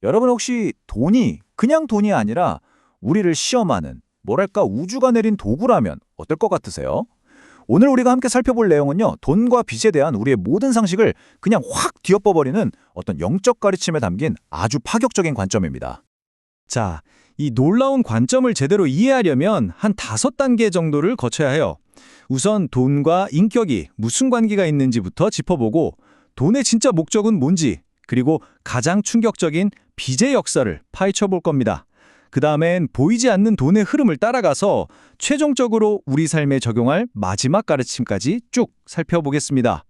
여러분 혹시 돈이 그냥 돈이 아니라 우리를 시험하는, 뭐랄까 우주가 내린 도구라면 어떨 것 같으세요? 오늘 우리가 함께 살펴볼 내용은요, 돈과 빚에 대한 우리의 모든 상식을 그냥 확 뒤엎어버리는 어떤 영적 가르침에 담긴 아주 파격적인 관점입니다. 자, 이 놀라운 관점을 제대로 이해하려면 한 5단계 정도를 거쳐야 해요. 우선 돈과 인격이 무슨 관계가 있는지부터 짚어보고 돈의 진짜 목적은 뭔지, 그리고 가장 충격적인 빚의 역사를 파헤쳐 볼 겁니다. 그 다음엔 보이지 않는 돈의 흐름을 따라가서 최종적으로 우리 삶에 적용할 마지막 가르침까지 쭉 살펴보겠습니다.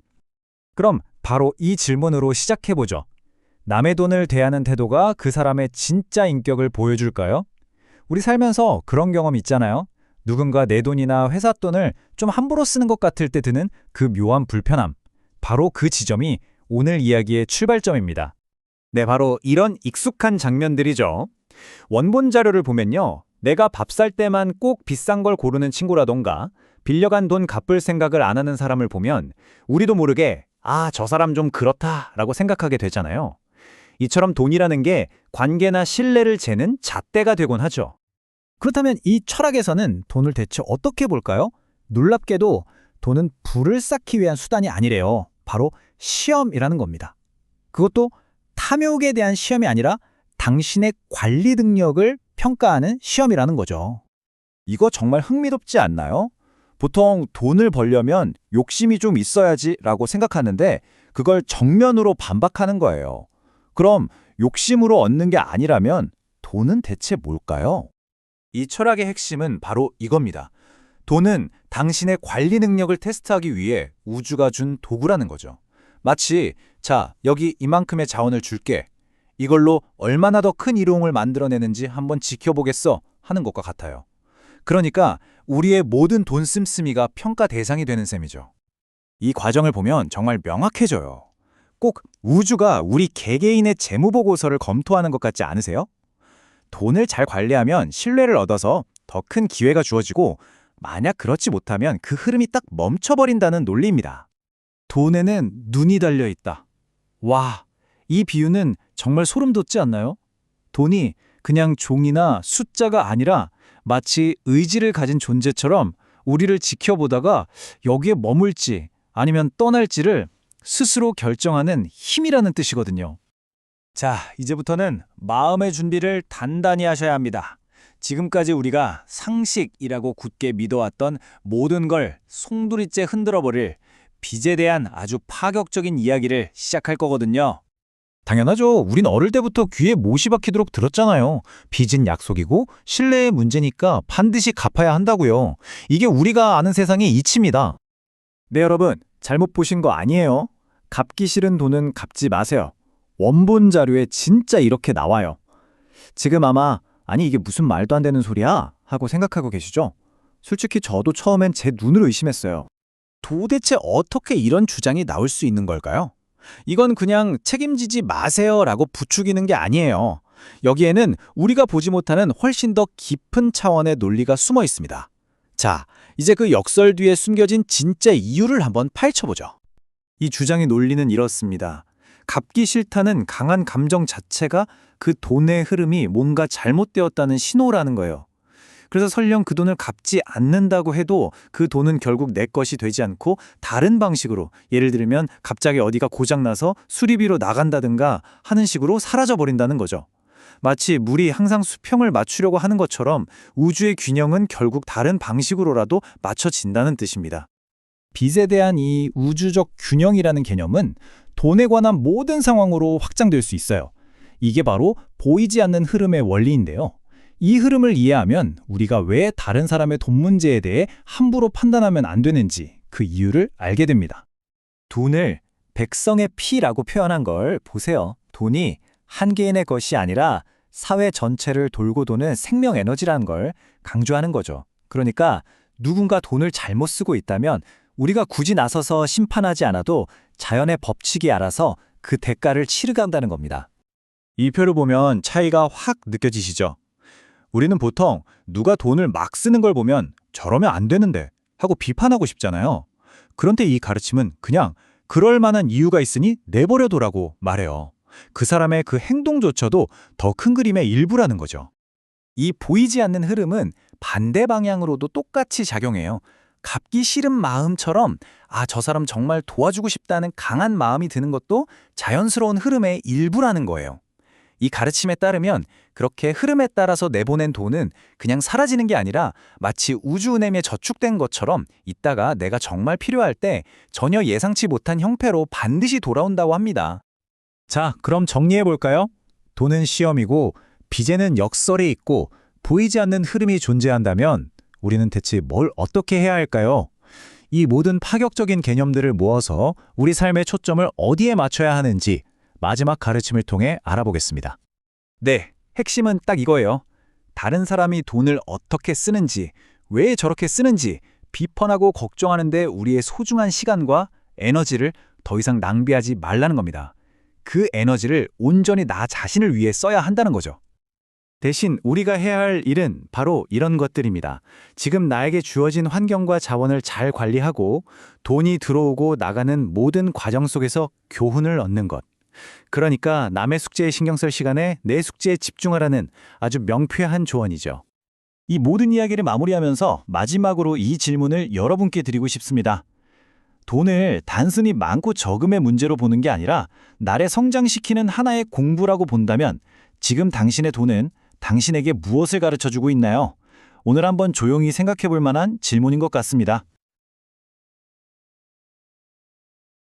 그럼 바로 이 질문으로 시작해보죠. 남의 돈을 대하는 태도가 그 사람의 진짜 인격을 보여줄까요? 우리 살면서 그런 경험 있잖아요. 누군가 내 돈이나 회사 돈을 좀 함부로 쓰는 것 같을 때 드는 그 묘한 불편함. 바로 그 지점이 오늘 이야기의 출발점입니다. 네, 바로 이런 익숙한 장면들이죠. 원본 자료를 보면요, 내가 밥 살 때만 꼭 비싼 걸 고르는 친구라던가 빌려간 돈 갚을 생각을 안 하는 사람을 보면 우리도 모르게 저 사람 좀 그렇다라고 생각하게 되잖아요. 이처럼 돈이라는 게 관계나 신뢰를 재는 잣대가 되곤 하죠. 그렇다면 이 철학에서는 돈을 대체 어떻게 볼까요? 놀랍게도 돈은 부를 쌓기 위한 수단이 아니래요. 바로 시험이라는 겁니다. 그것도 탐욕에 대한 시험이 아니라 당신의 관리 능력을 평가하는 시험이라는 거죠. 이거 정말 흥미롭지 않나요? 보통 돈을 벌려면 욕심이 좀 있어야지라고 생각하는데 그걸 정면으로 반박하는 거예요. 그럼 욕심으로 얻는 게 아니라면 돈은 대체 뭘까요? 이 철학의 핵심은 바로 이겁니다. 돈은 당신의 관리 능력을 테스트하기 위해 우주가 준 도구라는 거죠. 마치 여기 이만큼의 자원을 줄게. 이걸로 얼마나 더 큰 이로움을 만들어내는지 한번 지켜보겠어 하는 것과 같아요. 그러니까 우리의 모든 돈 씀씀이가 평가 대상이 되는 셈이죠. 이 과정을 보면 정말 명확해져요. 꼭 우주가 우리 개개인의 재무보고서를 검토하는 것 같지 않으세요? 돈을 잘 관리하면 신뢰를 얻어서 더 큰 기회가 주어지고 만약 그렇지 못하면 그 흐름이 딱 멈춰버린다는 논리입니다. 돈에는 눈이 달려 있다. 와, 이 비유는 정말 소름 돋지 않나요? 돈이 그냥 종이나 숫자가 아니라 마치 의지를 가진 존재처럼 우리를 지켜보다가 여기에 머물지 아니면 떠날지를 스스로 결정하는 힘이라는 뜻이거든요. 자, 이제부터는 마음의 준비를 단단히 하셔야 합니다. 지금까지 우리가 상식이라고 굳게 믿어왔던 모든 걸 송두리째 흔들어버릴 빚에 대한 아주 파격적인 이야기를 시작할 거거든요. 당연하죠. 우린 어릴 때부터 귀에 못이 박히도록 들었잖아요. 빚은 약속이고 신뢰의 문제니까 반드시 갚아야 한다고요. 이게 우리가 아는 세상의 이치입니다. 네, 여러분, 잘못 보신 거 아니에요. 갚기 싫은 돈은 갚지 마세요. 원본 자료에 진짜 이렇게 나와요. 지금 아마 아니 이게 무슨 말도 안 되는 소리야? 하고 생각하고 계시죠? 솔직히 저도 처음엔 제 눈으로 의심했어요. 도대체 어떻게 이런 주장이 나올 수 있는 걸까요? 이건 그냥 책임지지 마세요라고 부추기는 게 아니에요. 여기에는 우리가 보지 못하는 훨씬 더 깊은 차원의 논리가 숨어 있습니다. 자, 이제 그 역설 뒤에 숨겨진 진짜 이유를 한번 파헤쳐보죠. 이 주장의 논리는 이렇습니다. 갚기 싫다는 강한 감정 자체가 그 돈의 흐름이 뭔가 잘못되었다는 신호라는 거예요. 그래서 설령 그 돈을 갚지 않는다고 해도 그 돈은 결국 내 것이 되지 않고 다른 방식으로, 예를 들면 갑자기 어디가 고장나서 수리비로 나간다든가 하는 식으로 사라져버린다는 거죠. 마치 물이 항상 수평을 맞추려고 하는 것처럼 우주의 균형은 결국 다른 방식으로라도 맞춰진다는 뜻입니다. 빚에 대한 이 우주적 균형이라는 개념은 돈에 관한 모든 상황으로 확장될 수 있어요. 이게 바로 보이지 않는 흐름의 원리인데요. 이 흐름을 이해하면 우리가 왜 다른 사람의 돈 문제에 대해 함부로 판단하면 안 되는지 그 이유를 알게 됩니다. 돈을 백성의 피라고 표현한 걸 보세요. 돈이 한 개인의 것이 아니라 사회 전체를 돌고 도는 생명 에너지라는 걸 강조하는 거죠. 그러니까 누군가 돈을 잘못 쓰고 있다면 우리가 굳이 나서서 심판하지 않아도 자연의 법칙이 알아서 그 대가를 치르간다는 겁니다. 이 표를 보면 차이가 확 느껴지시죠? 우리는 보통 누가 돈을 막 쓰는 걸 보면 저러면 안 되는데 하고 비판하고 싶잖아요. 그런데 이 가르침은 그냥 그럴 만한 이유가 있으니 내버려둬라고 말해요. 그 사람의 그 행동조차도 더 큰 그림의 일부라는 거죠. 이 보이지 않는 흐름은 반대 방향으로도 똑같이 작용해요. 갚기 싫은 마음처럼 저 사람 정말 도와주고 싶다는 강한 마음이 드는 것도 자연스러운 흐름의 일부라는 거예요. 이 가르침에 따르면 그렇게 흐름에 따라서 내보낸 돈은 그냥 사라지는 게 아니라 마치 우주은행에 저축된 것처럼 이따가 내가 정말 필요할 때 전혀 예상치 못한 형태로 반드시 돌아온다고 합니다. 자, 그럼 정리해 볼까요? 돈은 시험이고 빚에는 역설이 있고 보이지 않는 흐름이 존재한다면 우리는 대체 뭘 어떻게 해야 할까요? 이 모든 파격적인 개념들을 모아서 우리 삶의 초점을 어디에 맞춰야 하는지 마지막 가르침을 통해 알아보겠습니다. 네, 핵심은 딱 이거예요. 다른 사람이 돈을 어떻게 쓰는지, 왜 저렇게 쓰는지 비판하고 걱정하는데 우리의 소중한 시간과 에너지를 더 이상 낭비하지 말라는 겁니다. 그 에너지를 온전히 나 자신을 위해 써야 한다는 거죠. 대신 우리가 해야 할 일은 바로 이런 것들입니다. 지금 나에게 주어진 환경과 자원을 잘 관리하고 돈이 들어오고 나가는 모든 과정 속에서 교훈을 얻는 것. 그러니까 남의 숙제에 신경 쓸 시간에 내 숙제에 집중하라는 아주 명쾌한 조언이죠. 이 모든 이야기를 마무리하면서 마지막으로 이 질문을 여러분께 드리고 싶습니다. 돈을 단순히 많고 적음의 문제로 보는 게 아니라 나를 성장시키는 하나의 공부라고 본다면 지금 당신의 돈은 당신에게 무엇을 가르쳐주고 있나요? 오늘 한번 조용히 생각해 볼 만한 질문인 것 같습니다.